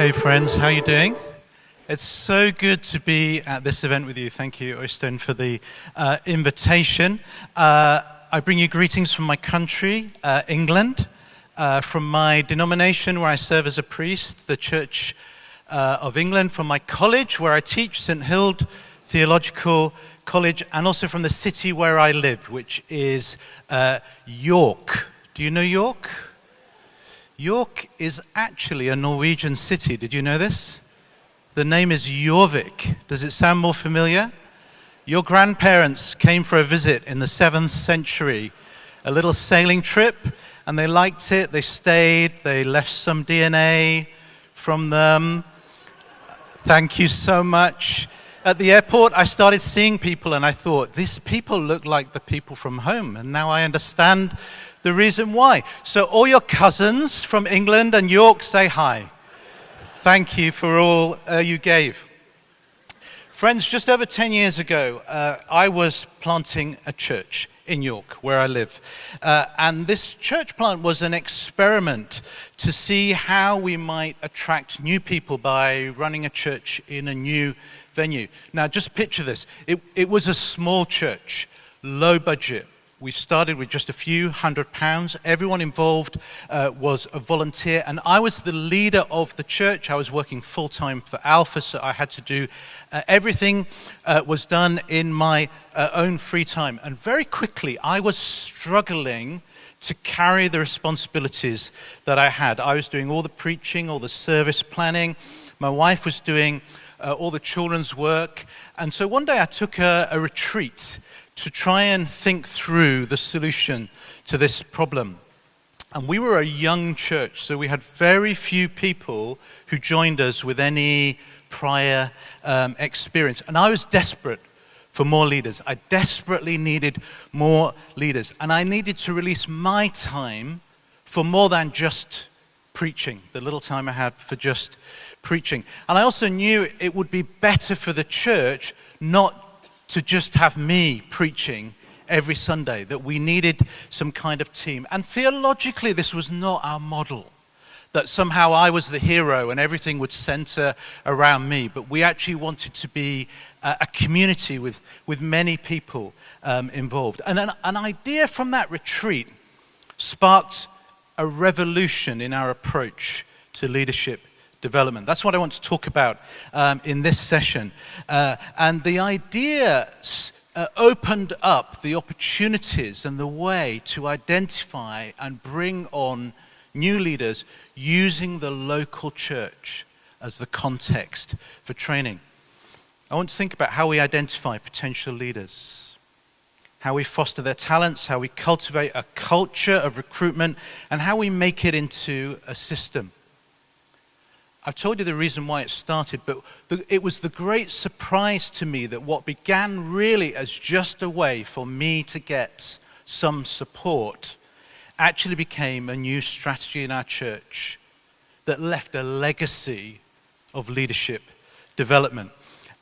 Hey friends, how are you doing? It's so good to be at this event with you. Thank you, Øystein, for the invitation. I bring you greetings from my country, England, from my denomination where I serve as a priest, the Church of England, from my college where I teach, St. Hild Theological College, and also from the city where I live, which is York. Do you know York? York is actually a Norwegian city. Did you know this? The name is Jorvik. Does it sound more familiar? Your grandparents came for a visit in the 7th century, a little sailing trip, and they liked it. They stayed. They left some DNA from them. Thank you so much. At the airport, I started seeing people, and I thought, these people look like the people from home, and now I understand the reason why. So all your cousins from England and York, say hi. Thank you for all you gave. Friends, just over 10 years ago, I was planting a church in York, where I live. And this church plant was an experiment to see how we might attract new people by running a church in a new venue. Now, just picture this. It was a small church, low budget. We started with just a few £100. Everyone involved was a volunteer, and I was the leader of the church. I was working full-time for Alpha, so I had to do everything was done in my own free time. And very quickly, I was struggling to carry the responsibilities that I had. I was doing all the preaching, all the service planning. My wife was doing all the children's work. And so one day I took a retreat to try and think through the solution to this problem. And we were a young church, so we had very few people who joined us with any prior experience. And I was desperate for more leaders. I desperately needed more leaders. And I needed to release my time for more than just preaching, the little time I had for just preaching. And I also knew it would be better for the church not to just have me preaching every Sunday, that we needed some kind of team. And theologically, this was not our model, that somehow I was the hero and everything would center around me. But we actually wanted to be a community with many people involved. And an idea from that retreat sparked a revolution in our approach to leadership development. That's what I want to talk about in this session. And the idea opened up the opportunities and the way to identify and bring on new leaders using the local church as the context for training. I want to think about how we identify potential leaders, how we foster their talents, how we cultivate a culture of recruitment, and how we make it into a system. I've told you the reason why it started, but it was the great surprise to me that what began really as just a way for me to get some support actually became a new strategy in our church that left a legacy of leadership development.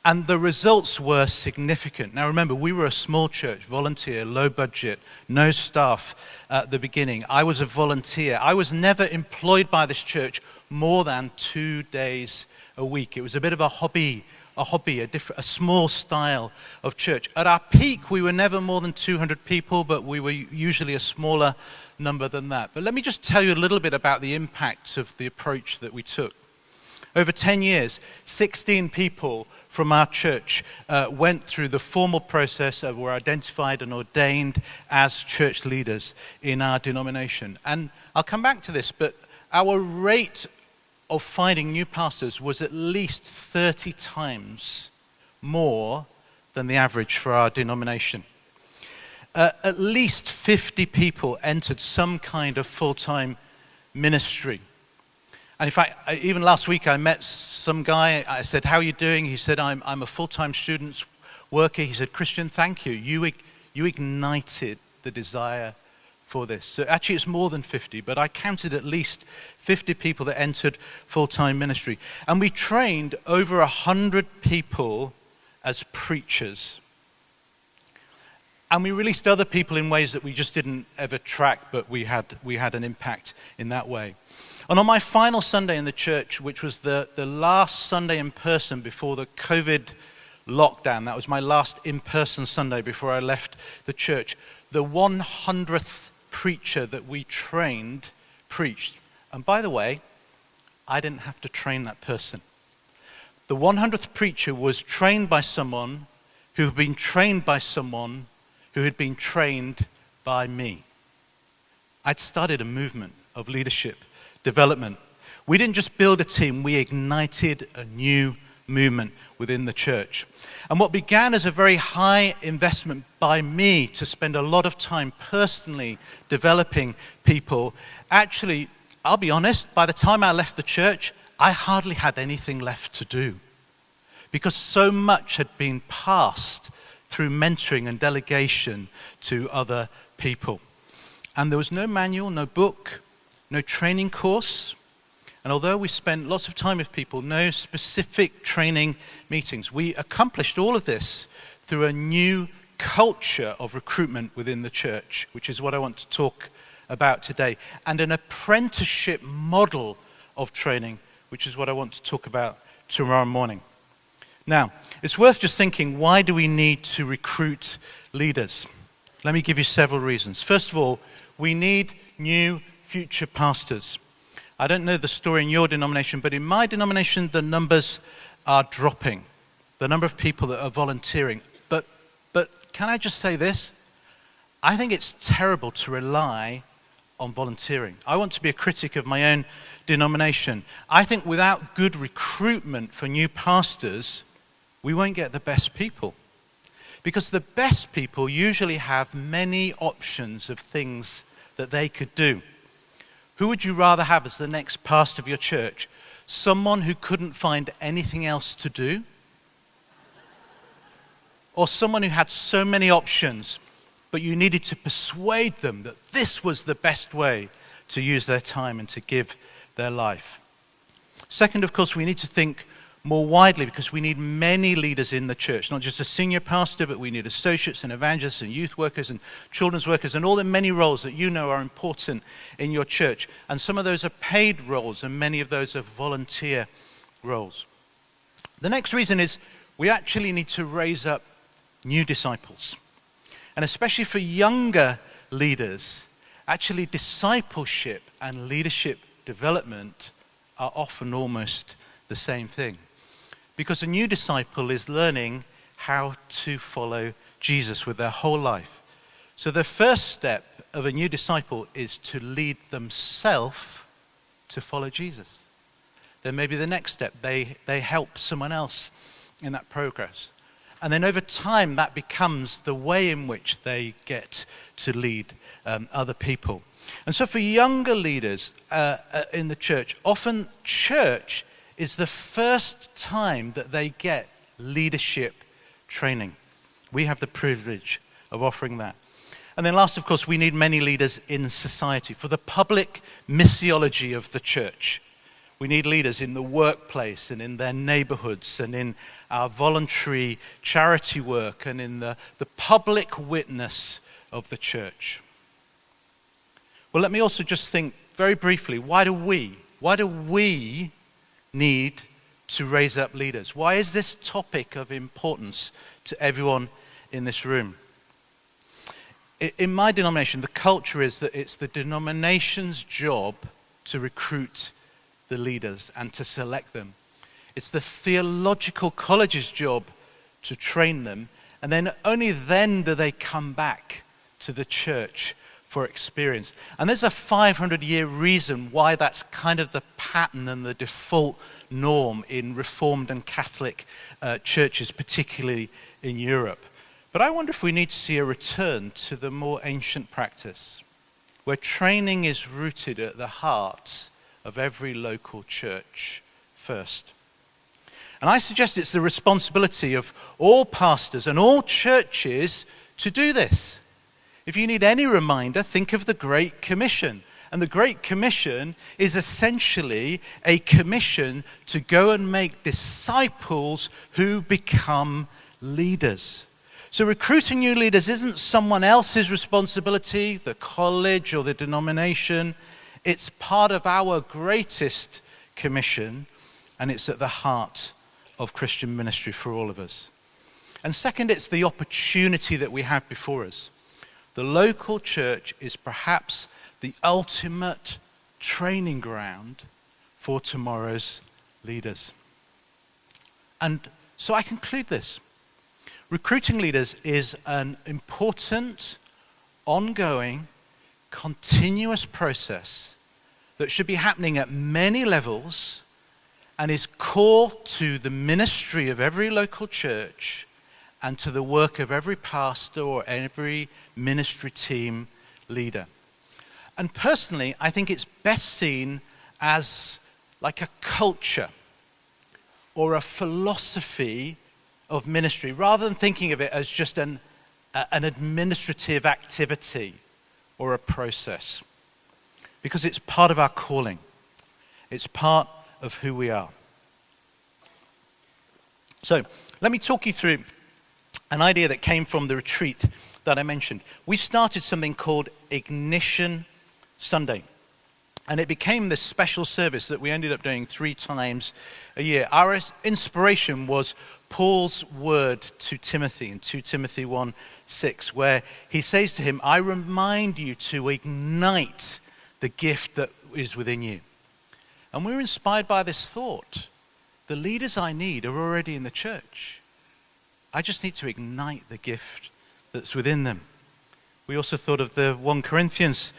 And the results were significant. Now remember, we were a small church, volunteer, low budget, no staff at the beginning. I was a volunteer. I was never employed by this church more than 2 days a week. It was a bit of a hobby, a small style of church. At our peak, we were never more than 200 people, but we were usually a smaller number than that. But let me just tell you a little bit about the impact of the approach that we took. Over 10 years, 16 people from our church went through the formal process and were identified and ordained as church leaders in our denomination. And I'll come back to this, but our rate of finding new pastors was at least 30 times more than the average for our denomination. At least 50 people entered some kind of full-time ministry. And in fact, even last week I met some guy. I said, "How are you doing?" He said, I'm a full-time student worker. He said, "Christian, thank you. You ignited the desire for this." So actually it's more than 50, but I counted at least 50 people that entered full-time ministry. And we trained over 100 people as preachers. And we released other people in ways that we just didn't ever track, but we had an impact in that way. And on my final Sunday in the church, which was the last Sunday in person before the COVID lockdown, that was my last in-person Sunday before I left the church, the 100th preacher that we trained preached. And by the way, I didn't have to train that person. The 100th preacher was trained by someone who had been trained by someone who had been trained by me. I'd started a movement of leadership development. We didn't just build a team, we ignited a new movement within the church. And what began as a very high investment by me to spend a lot of time personally developing people, actually, I'll be honest, by the time I left the church, I hardly had anything left to do, because so much had been passed through mentoring and delegation to other people. And there was no manual, no book, no training course. And although we spent lots of time with people, no specific training meetings, we accomplished all of this through a new culture of recruitment within the church, which is what I want to talk about today, and an apprenticeship model of training, which is what I want to talk about tomorrow morning. Now, it's worth just thinking, why do we need to recruit leaders? Let me give you several reasons. First of all, we need new future pastors. I don't know the story in your denomination, but in my denomination, the numbers are dropping. The number of people that are volunteering. But can I just say this? I think it's terrible to rely on volunteering. I want to be a critic of my own denomination. I think without good recruitment for new pastors, we won't get the best people. Because the best people usually have many options of things that they could do. Who would you rather have as the next pastor of your church? Someone who couldn't find anything else to do? Or someone who had so many options, but you needed to persuade them that this was the best way to use their time and to give their life? Second, of course, we need to think more widely, because we need many leaders in the church, not just a senior pastor, but we need associates and evangelists and youth workers and children's workers and all the many roles that you know are important in your church. And some of those are paid roles and many of those are volunteer roles. The next reason is we actually need to raise up new disciples. And especially for younger leaders, actually discipleship and leadership development are often almost the same thing. Because a new disciple is learning how to follow Jesus with their whole life. So the first step of a new disciple is to lead themselves to follow Jesus. Then maybe the next step, they help someone else in that progress. And then over time, that becomes the way in which they get to lead other people. And so for younger leaders in the church, often church is the first time that they get leadership training. We have the privilege of offering that. And then last, of course, we need many leaders in society for the public missiology of the church. We need leaders in the workplace and in their neighborhoods and in our voluntary charity work and in the public witness of the church. Well, let me also just think very briefly, why do we need to raise up leaders? Why is this topic of importance to everyone in this room? In my denomination, the culture is that it's the denomination's job to recruit the leaders and to select them. It's the theological college's job to train them, and then only then do they come back to the church for experience. And there's a 500-year reason why that's kind of the pattern and the default norm in Reformed and Catholic churches, particularly in Europe. But I wonder if we need to see a return to the more ancient practice, where training is rooted at the heart of every local church first. And I suggest it's the responsibility of all pastors and all churches to do this. If you need any reminder, think of the Great Commission. And the Great Commission is essentially a commission to go and make disciples who become leaders. So recruiting new leaders isn't someone else's responsibility, the college or the denomination. It's part of our greatest commission, and it's at the heart of Christian ministry for all of us. And second, it's the opportunity that we have before us. The local church is perhaps the ultimate training ground for tomorrow's leaders. And so I conclude this. Recruiting leaders is an important, ongoing, continuous process that should be happening at many levels and is core to the ministry of every local church and to the work of every pastor or every ministry team leader. And personally, I think it's best seen as like a culture or a philosophy of ministry, rather than thinking of it as just an administrative activity or a process. Because it's part of our calling. It's part of who we are. So, let me talk you through an idea that came from the retreat that I mentioned. We started something called Ignition Sunday. And it became this special service that we ended up doing 3 times a year. Our inspiration was Paul's word to Timothy in 2 Timothy 1:6, where he says to him, I remind you to ignite the gift that is within you. And we're inspired by this thought. The leaders I need are already in the church. I just need to ignite the gift that's within them. We also thought of the 1 Corinthians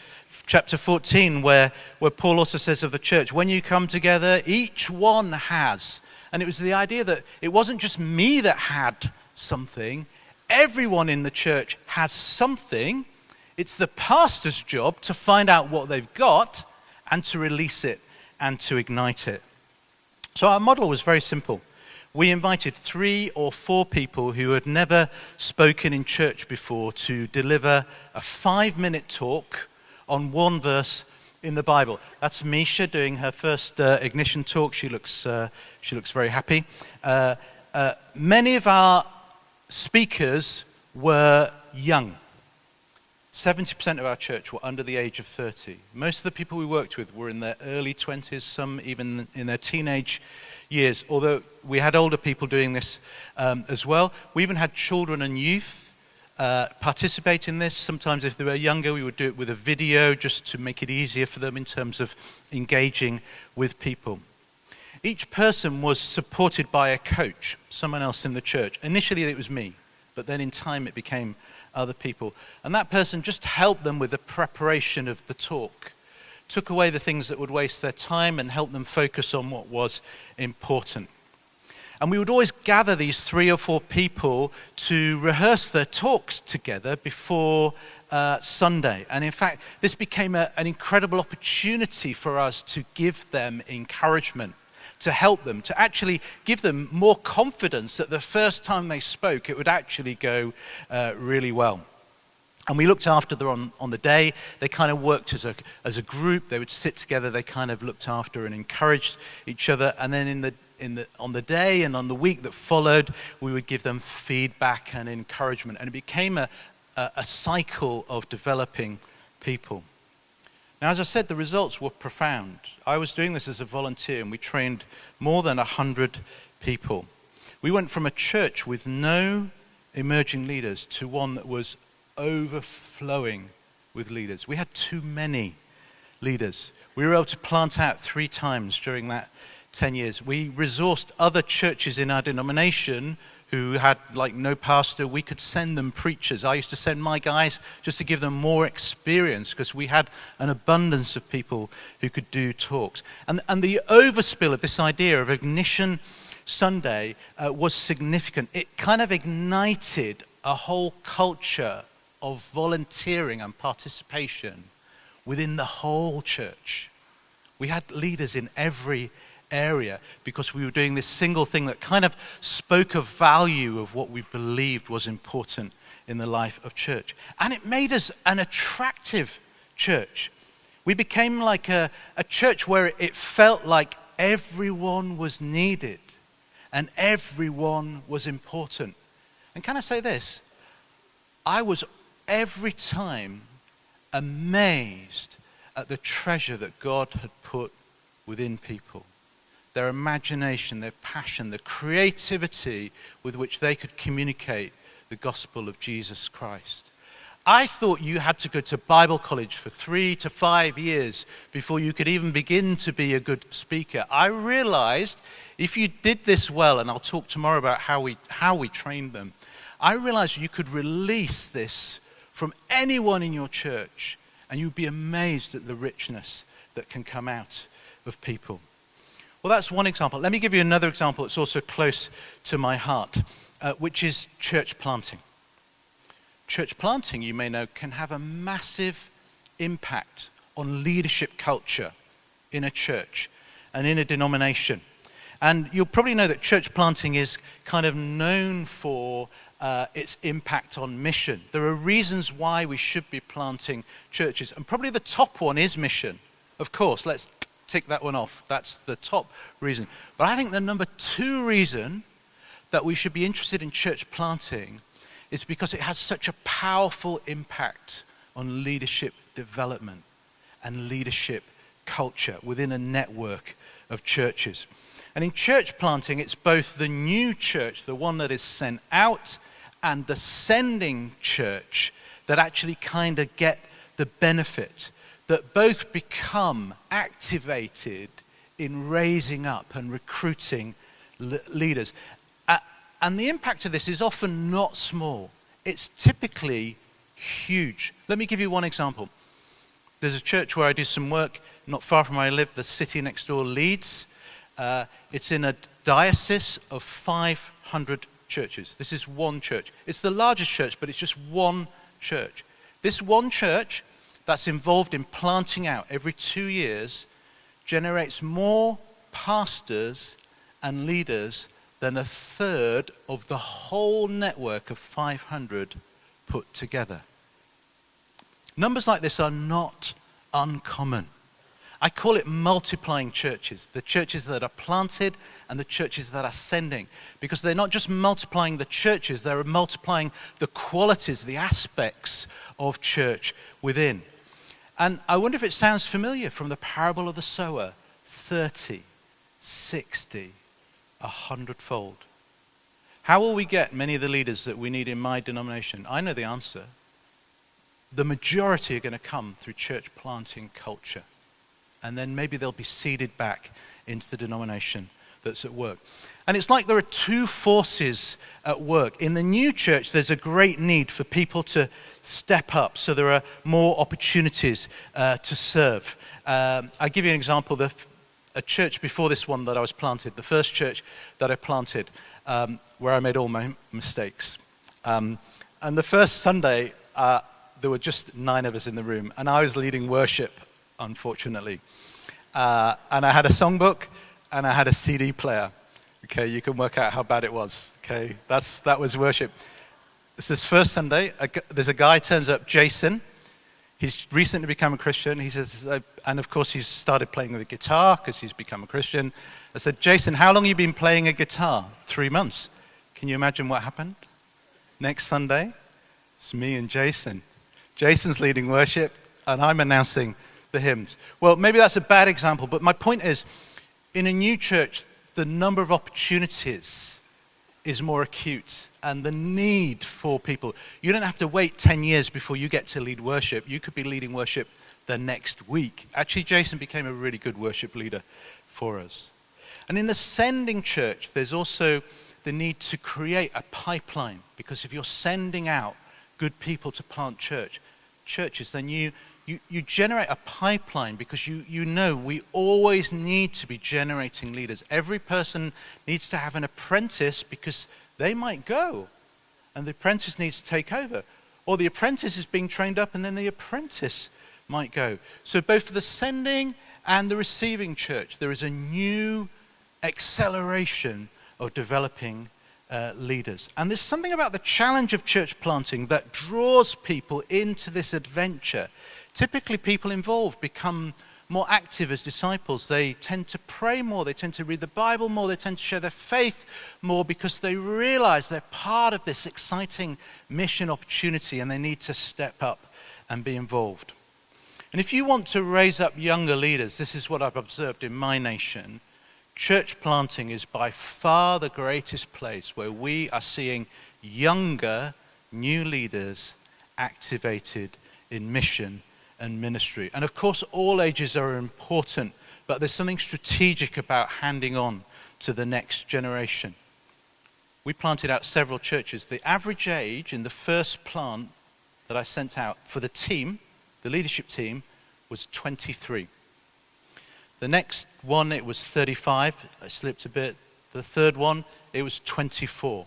chapter 14, where Paul also says of the church, when you come together, each one has. And it was the idea that it wasn't just me that had something. Everyone in the church has something. It's the pastor's job to find out what they've got and to release it and to ignite it. So our model was very simple. We invited 3 or 4 people who had never spoken in church before to deliver a 5-minute talk on one verse in the Bible. That's Misha doing her first Ignition talk. She looks very happy. Many of our speakers were young. 70% of our church were under the age of 30. Most of the people we worked with were in their early 20s, some even in their teenage years, although we had older people doing this as well. We even had children and youth participate in this. Sometimes if they were younger, we would do it with a video just to make it easier for them in terms of engaging with people. Each person was supported by a coach, someone else in the church. Initially it was me, but then in time it became other people. And that person just helped them with the preparation of the talk, took away the things that would waste their time and helped them focus on what was important. And we would always gather these 3 or 4 people to rehearse their talks together before Sunday. And in fact, this became an incredible opportunity for us to give them encouragement, to help them, to actually give them more confidence that the first time they spoke, it would actually go really well. And we looked after them on the day. They kind of worked as a group. They would sit together. They kind of looked after and encouraged each other. And then on the day and on the week that followed, we would give them feedback and encouragement. And it became a cycle of developing people. Now, as I said, the results were profound. I was doing this as a volunteer, and we trained more than 100 people. We went from a church with no emerging leaders to one that was overflowing with leaders. We had too many leaders. We were able to plant out 3 times during that 10 years. We resourced other churches in our denomination who had no pastor. We could send them preachers. I used to send my guys just to give them more experience because we had an abundance of people who could do talks. And the overspill of this idea of Ignition Sunday was significant. It kind of ignited a whole culture of volunteering and participation within the whole church. We had leaders in every area because we were doing this single thing that kind of spoke of value of what we believed was important in the life of church. And it made us an attractive church. We became like a church where it felt like everyone was needed and everyone was important. And can I say this? I was every time amazed at the treasure that God had put within people. Their imagination, their passion, the creativity with which they could communicate the gospel of Jesus Christ. I thought you had to go to Bible college for 3 to 5 years before you could even begin to be a good speaker. I realized if you did this well, and I'll talk tomorrow about how we trained them, I realized you could release this from anyone in your church, and you'd be amazed at the richness that can come out of people. Well, that's one example. Let me give you another example that's also close to my heart, which is church planting. Church planting, you may know, can have a massive impact on leadership culture in a church and in a denomination. And you'll probably know that church planting is kind of known for its impact on mission. There are reasons why we should be planting churches, and probably the top one is mission. Of course, let's tick that one off. That's the top reason. But I think the number 2 reason that we should be interested in church planting is because it has such a powerful impact on leadership development and leadership culture within a network of churches. And in church planting, it's both the new church, the one that is sent out, and the sending church that actually kind of get the benefit, that both become activated in raising up and recruiting leaders. And the impact of this is often not small. It's typically huge. Let me give you one example. There's a church where I do some work not far from where I live, the city next door, Leeds. It's in a diocese of 500 churches. This is one church. It's the largest church, but it's just one church. This one church that's involved in planting out every 2 years generates more pastors and leaders than a third of the whole network of 500 put together. Numbers like this are not uncommon. I call it multiplying churches, the churches that are planted and the churches that are sending, because they're not just multiplying the churches, they're multiplying the qualities, the aspects of church within. And I wonder if it sounds familiar from the parable of the sower, 30, 60, 100-fold. How will we get many of the leaders that we need in my denomination? I know the answer. The majority are going to come through church planting culture. And then maybe they'll be seeded back into the denomination that's at work. And it's like there are 2 forces at work. In the new church, there's a great need for people to step up, so there are more opportunities to serve. I'll give you an example. A church before this one that I was planted, the first church that I planted, where I made all my mistakes. And the first Sunday, there were just 9 of us in the room, and I was leading worship, unfortunately. And I had a songbook, and I had a CD player. Okay, you can work out how bad it was. Okay, that was worship. This is first Sunday. There's a guy turns up, Jason. He's recently become a Christian. He says, and of course he's started playing the guitar because he's become a Christian. I said, Jason, how long have you been playing a guitar? 3 months. Can you imagine what happened? Next Sunday, it's me and Jason. Jason's leading worship, and I'm announcing the hymns. Well, maybe that's a bad example, but my point is, in a new church, the number of opportunities is more acute, and the need for people. You don't have to wait 10 years before you get to lead worship. You could be leading worship the next week. Actually, Jason became a really good worship leader for us. And in the sending church, there's also the need to create a pipeline, because if you're sending out good people to plant churches, then you generate a pipeline, because you know we always need to be generating leaders. Every person needs to have an apprentice, because they might go and the apprentice needs to take over. Or the apprentice is being trained up and then the apprentice might go. So both for the sending and the receiving church, there is a new acceleration of developing leaders. And there's something about the challenge of church planting that draws people into this adventure. Typically, people involved become more active as disciples. They tend to pray more, they tend to read the Bible more, they tend to share their faith more, because they realize they're part of this exciting mission opportunity and they need to step up and be involved. And if you want to raise up younger leaders, this is what I've observed in my nation. Church planting is by far the greatest place where we are seeing younger, new leaders activated in mission and ministry. And of course, all ages are important, but there's something strategic about handing on to the next generation. We planted out several churches. The average age in the first plant that I sent out for the team, the leadership team, was 23. The next one, it was 35. I slipped a bit. The third one, it was 24.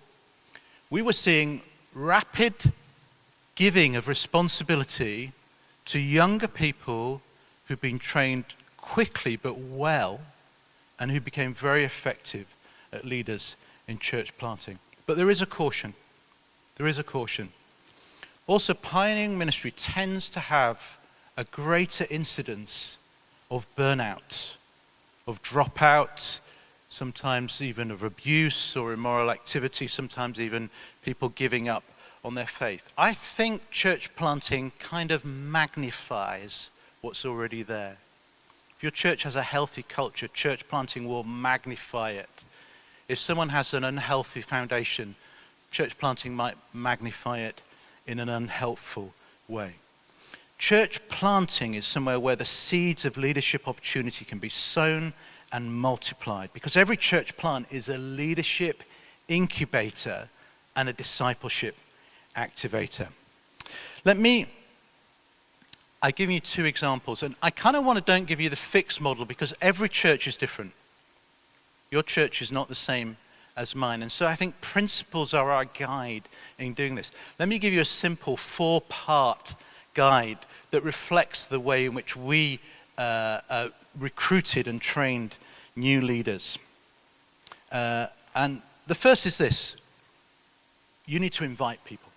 We were seeing rapid giving of responsibility to younger people who've been trained quickly but well and who became very effective at leaders in church planting. But there is a caution. There is a caution. Also, pioneering ministry tends to have a greater incidence of burnout, of dropout, sometimes even of abuse or immoral activity, sometimes even people giving up on their faith. I think church planting kind of magnifies what's already there. If your church has a healthy culture, church planting will magnify it. If someone has an unhealthy foundation, church planting might magnify it in an unhelpful way. Church planting is somewhere where the seeds of leadership opportunity can be sown and multiplied, because every church plant is a leadership incubator and a discipleship activator. I give you two examples, and I kind of don't give you the fixed model because every church is different. Your church is not the same as mine, and so I think principles are our guide in doing this. Let me give you a simple 4-part guide that reflects the way in which we recruited and trained new leaders. And the first is this: you need to invite people.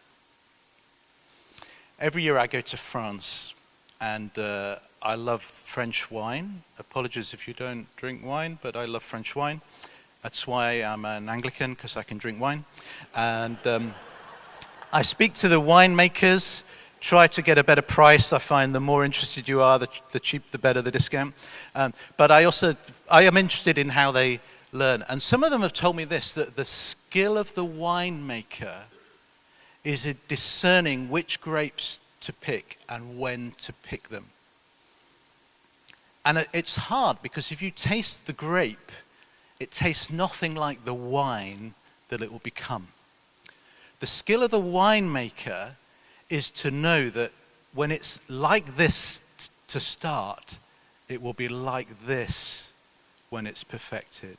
Every year I go to France, and I love French wine. Apologies if you don't drink wine, but I love French wine. That's why I'm an Anglican, because I can drink wine. And I speak to the winemakers, try to get a better price. I find the more interested you are, the cheaper, the better the discount. But I am interested in how they learn. And some of them have told me this, that the skill of the winemaker is in discerning which grapes to pick and when to pick them. And it's hard, because if you taste the grape, it tastes nothing like the wine that it will become. The skill of the winemaker is to know that when it's like this to start, it will be like this when it's perfected.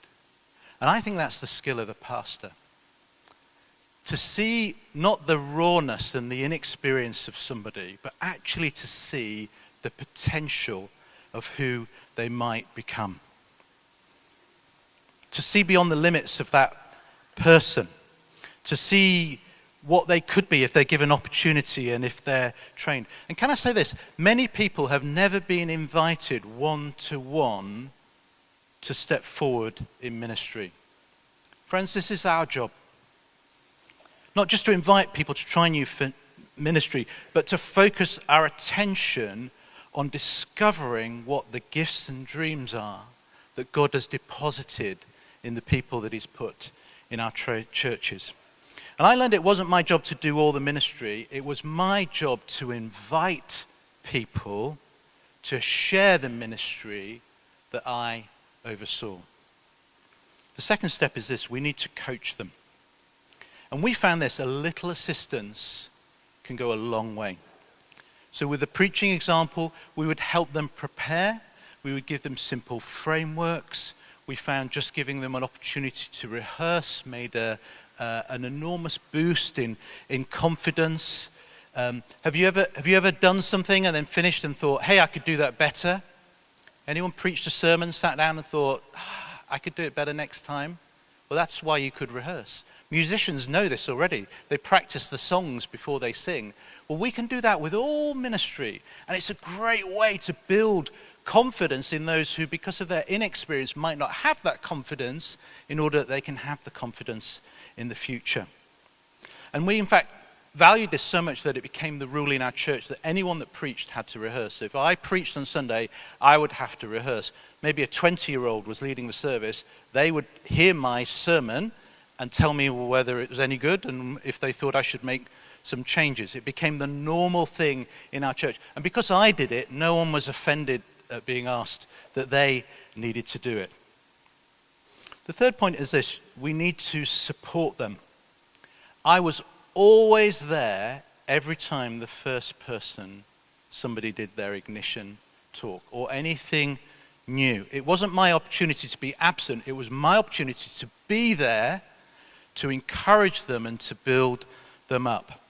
And I think that's the skill of the pastor. To see not the rawness and the inexperience of somebody, but actually to see the potential of who they might become. To see beyond the limits of that person. To see what they could be if they're given opportunity and if they're trained. And can I say this? Many people have never been invited one-to-one to step forward in ministry. Friends, this is our job. Not just to invite people to try new ministry, but to focus our attention on discovering what the gifts and dreams are that God has deposited in the people that he's put in our churches. And I learned it wasn't my job to do all the ministry. It was my job to invite people to share the ministry that I oversaw. The second step is this: we need to coach them. And we found this: a little assistance can go a long way. So with the preaching example, we would help them prepare. We would give them simple frameworks. We found just giving them an opportunity to rehearse made an enormous boost in confidence. Have you ever done something and then finished and thought, hey, I could do that better? Anyone preached a sermon, sat down and thought, I could do it better next time? Well, that's why you could rehearse. Musicians know this already. They practice the songs before they sing. Well, we can do that with all ministry. And it's a great way to build confidence in those who, because of their inexperience, might not have that confidence, in order that they can have the confidence in the future. And we, in fact, valued this so much that it became the rule in our church that anyone that preached had to rehearse. If I preached on Sunday, I would have to rehearse. Maybe a 20-year-old was leading the service. They would hear my sermon and tell me whether it was any good and if they thought I should make some changes. It became the normal thing in our church. And because I did it, no one was offended at being asked that they needed to do it. The third point is this: we need to support them. I was always there every time the first person, somebody did their ignition talk or anything new. It wasn't my opportunity to be absent. It was my opportunity to be there, to encourage them and to build them up.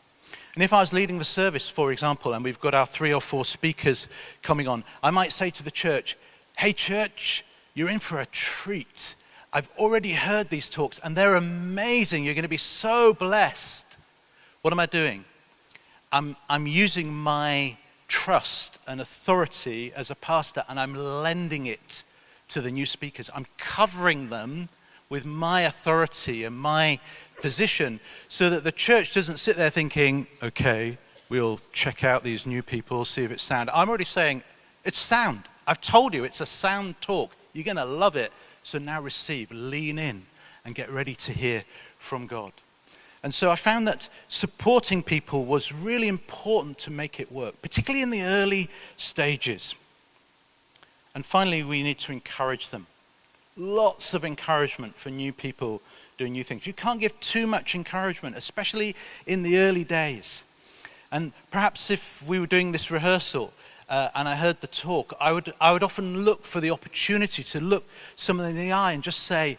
And if I was leading the service, for example, and we've got our 3 or 4 speakers coming on, I might say to the church, "Hey church, you're in for a treat. I've already heard these talks and they're amazing. You're going to be so blessed." What am I doing? I'm using my trust and authority as a pastor, and I'm lending it to the new speakers. I'm covering them with my authority and my position so that the church doesn't sit there thinking, "Okay, we'll check out these new people, see if it's sound." I'm already saying, it's sound. I've told you it's a sound talk. You're going to love it. So now receive, lean in, and get ready to hear from God. And so I found that supporting people was really important to make it work, particularly in the early stages. And finally, we need to encourage them. Lots of encouragement for new people doing new things. You can't give too much encouragement, especially in the early days. And perhaps if we were doing this rehearsal and I heard the talk, I would often look for the opportunity to look someone in the eye and just say,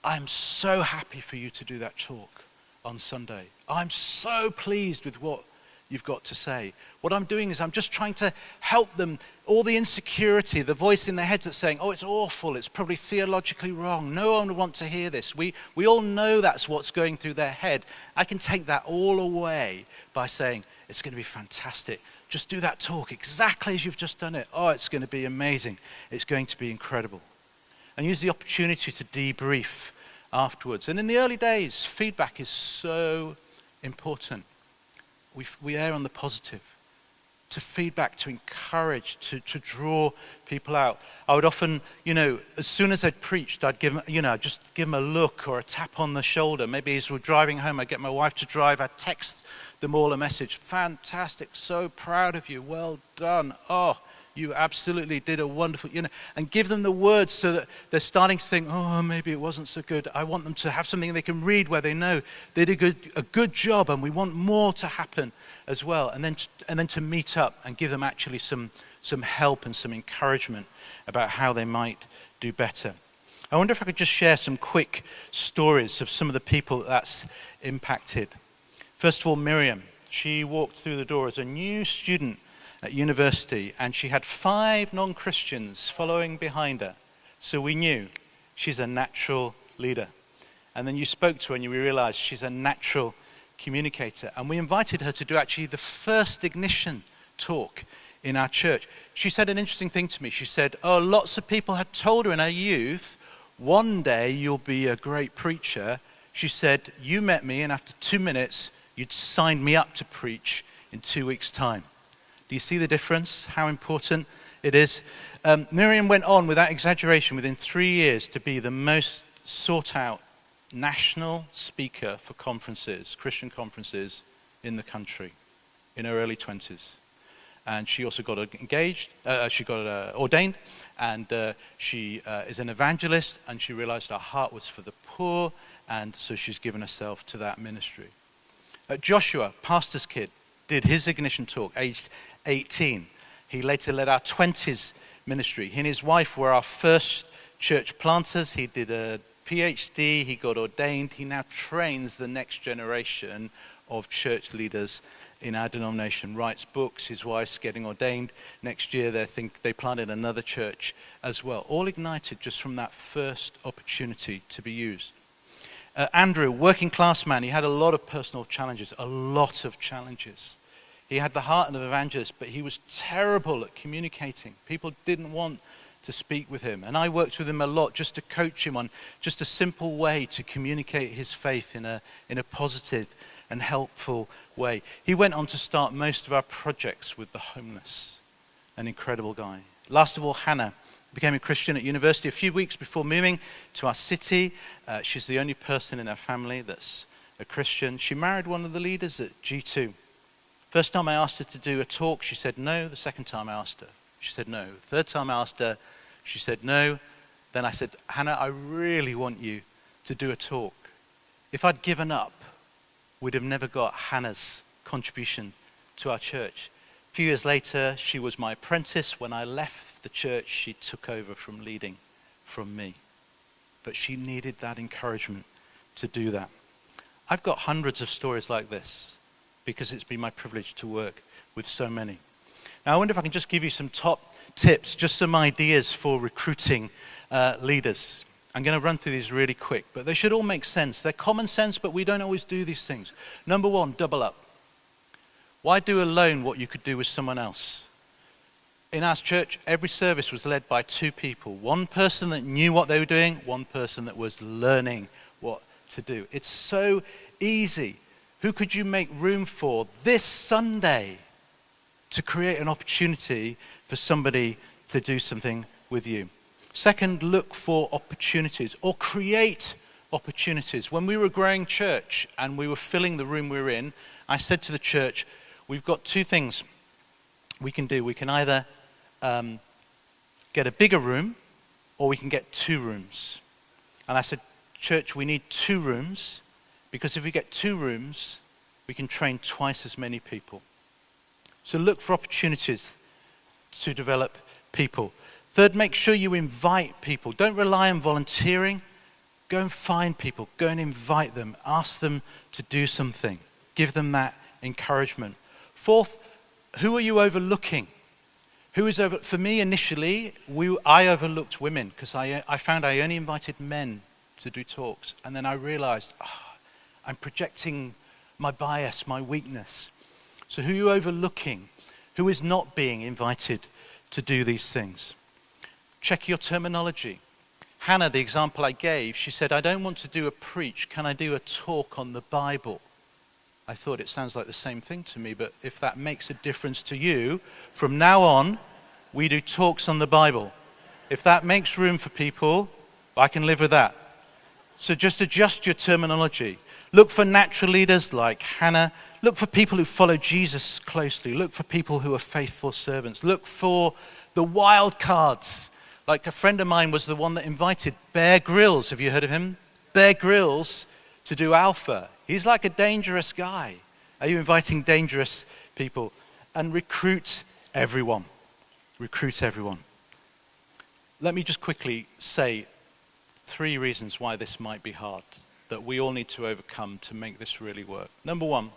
"I'm so happy for you to do that talk on Sunday. I'm so pleased with what you've got to say." What I'm doing is I'm just trying to help them, all the insecurity, the voice in their heads that's saying, "Oh, it's awful, it's probably theologically wrong, no one would want to hear this." We all know that's what's going through their head. I can take that all away by saying, "It's going to be fantastic. Just do that talk exactly as you've just done it. Oh, it's going to be amazing. It's going to be incredible." And use the opportunity to debrief afterwards. And in the early days, feedback is so important. We err on the positive. To feedback, to encourage, to draw people out. I would often, as soon as I'd preached, I'd give them, just give them a look or a tap on the shoulder. Maybe as we're driving home, I'd get my wife to drive. I'd text them all a message. "Fantastic, so proud of you, well done. Oh, you absolutely did a wonderful," and give them the words so that they're starting to think, "Oh, maybe it wasn't so good." I want them to have something they can read where they know they did a good job, and we want more to happen as well. And then to meet up and give them actually some help and some encouragement about how they might do better. I wonder if I could just share some quick stories of some of the people that's impacted. First of all, Miriam. She walked through the door as a new student at university, and she had 5 non-Christians following behind her. So we knew she's a natural leader. And then you spoke to her and you realized she's a natural communicator. And we invited her to do actually the first ignition talk in our church. She said an interesting thing to me. She said, lots of people had told her in her youth, "One day you'll be a great preacher." She said, "You met me and after 2 minutes, you'd signed me up to preach in 2 weeks' time." Do you see the difference, how important it is? Miriam went on, without exaggeration, within 3 years to be the most sought out national speaker for conferences, Christian conferences in the country in her early 20s. And she also got engaged, she got ordained, and she is an evangelist, and she realized her heart was for the poor, and so she's given herself to that ministry. Joshua, pastor's kid, did his ignition talk, aged 18. He later led our 20s ministry. He and his wife were our first church planters. He did a PhD, he got ordained. He now trains the next generation of church leaders in our denomination, writes books. His wife's getting ordained. Next year they planted another church as well. All ignited just from that first opportunity to be used. Andrew, working class man, he had a lot of personal challenges, a lot of challenges. He had the heart of an evangelist, but he was terrible at communicating. People didn't want to speak with him. And I worked with him a lot just to coach him on just a simple way to communicate his faith in a positive and helpful way. He went on to start most of our projects with the homeless. An incredible guy. Last of all, Hannah became a Christian at university a few weeks before moving to our city. She's the only person in our family that's a Christian. She married one of the leaders at G2. First time I asked her to do a talk, she said no. The second time I asked her, she said no. The third time I asked her, she said no. Then I said, Hannah, I really want you to do a talk. If I'd given up, we'd have never got Hannah's contribution to our church. A few years later, she was my apprentice. When I left the church, she took over from leading from me. But she needed that encouragement to do that. I've got hundreds of stories like this because it's been my privilege to work with so many. Now, I wonder if I can just give you some top tips, just some ideas for recruiting leaders. I'm going to run through these really quick, but they should all make sense. They're common sense, but we don't always do these things. Number one, double up. Why do alone what you could do with someone else? In our church, every service was led by two people. One person that knew what they were doing, one person that was learning what to do. It's so easy. Who could you make room for this Sunday to create an opportunity for somebody to do something with you? Second, look for opportunities or create opportunities. When we were growing church and we were filling the room we were in, I said to the church, we've got two things we can do. We can either get a bigger room or we can get two rooms. And I said, church, we need two rooms because if we get two rooms, we can train twice as many people. So look for opportunities to develop people. Third, make sure you invite people. Don't rely on volunteering. Go and find people. Go and invite them. Ask them to do something. Give them that encouragement. Fourth, who are you overlooking? For me, initially, I overlooked women because I found I only invited men to do talks. And then I realized, I'm projecting my bias, my weakness. So who are you overlooking? Who is not being invited to do these things? Check your terminology. Hannah, the example I gave, she said, I don't want to do a preach. Can I do a talk on the Bible? I thought it sounds like the same thing to me, but if that makes a difference to you, from now on, we do talks on the Bible. If that makes room for people, I can live with that. So just adjust your terminology. Look for natural leaders like Hannah. Look for people who follow Jesus closely. Look for people who are faithful servants. Look for the wild cards. Like a friend of mine was the one that invited Bear Grylls. Have you heard of him? Bear Grylls to do Alpha. He's like a dangerous guy. Are you inviting dangerous people? And recruit everyone. Recruit everyone. Let me just quickly say 3 reasons why this might be hard, that we all need to overcome to make this really work. Number one,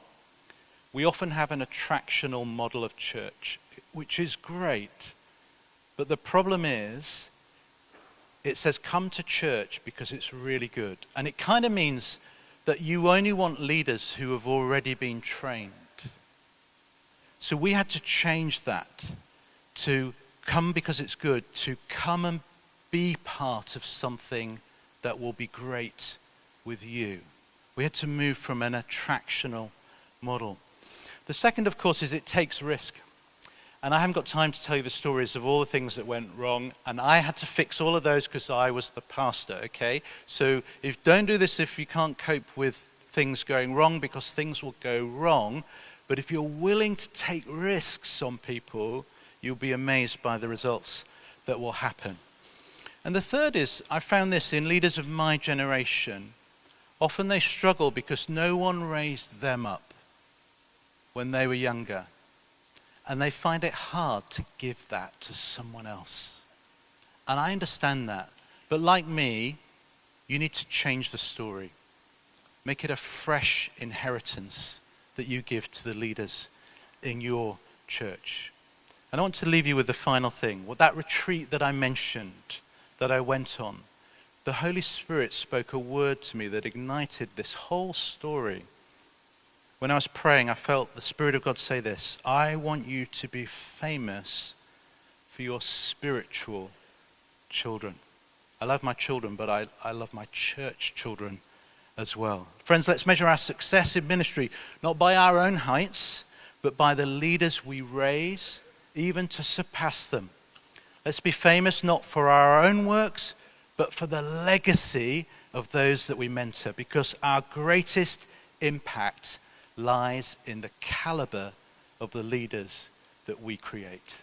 we often have an attractional model of church, which is great. But the problem is, it says come to church because it's really good. And it kind of means that you only want leaders who have already been trained. So we had to change that to come because it's good, to come and be part of something that will be great with you. We had to move from an attractional model. The second, of course, is it takes risk. And I haven't got time to tell you the stories of all the things that went wrong. And I had to fix all of those because I was the pastor, okay? So don't do this if you can't cope with things going wrong, because things will go wrong. But if you're willing to take risks on people, you'll be amazed by the results that will happen. And the third is, I found this in leaders of my generation. Often they struggle because no one raised them up when they were younger. And they find it hard to give that to someone else. And I understand that. But like me, you need to change the story. Make it a fresh inheritance that you give to the leaders in your church. And I want to leave you with the final thing. With that retreat that I mentioned, that I went on, the Holy Spirit spoke a word to me that ignited this whole story. when I was praying, I felt the Spirit of God say this: I want you to be famous for your spiritual children. I love my children, but I love my church children as well. Friends, let's measure our success in ministry not by our own heights, but by the leaders we raise, even to surpass them. Let's be famous not for our own works, but for the legacy of those that we mentor, because our greatest impact lies in the caliber of the leaders that we create.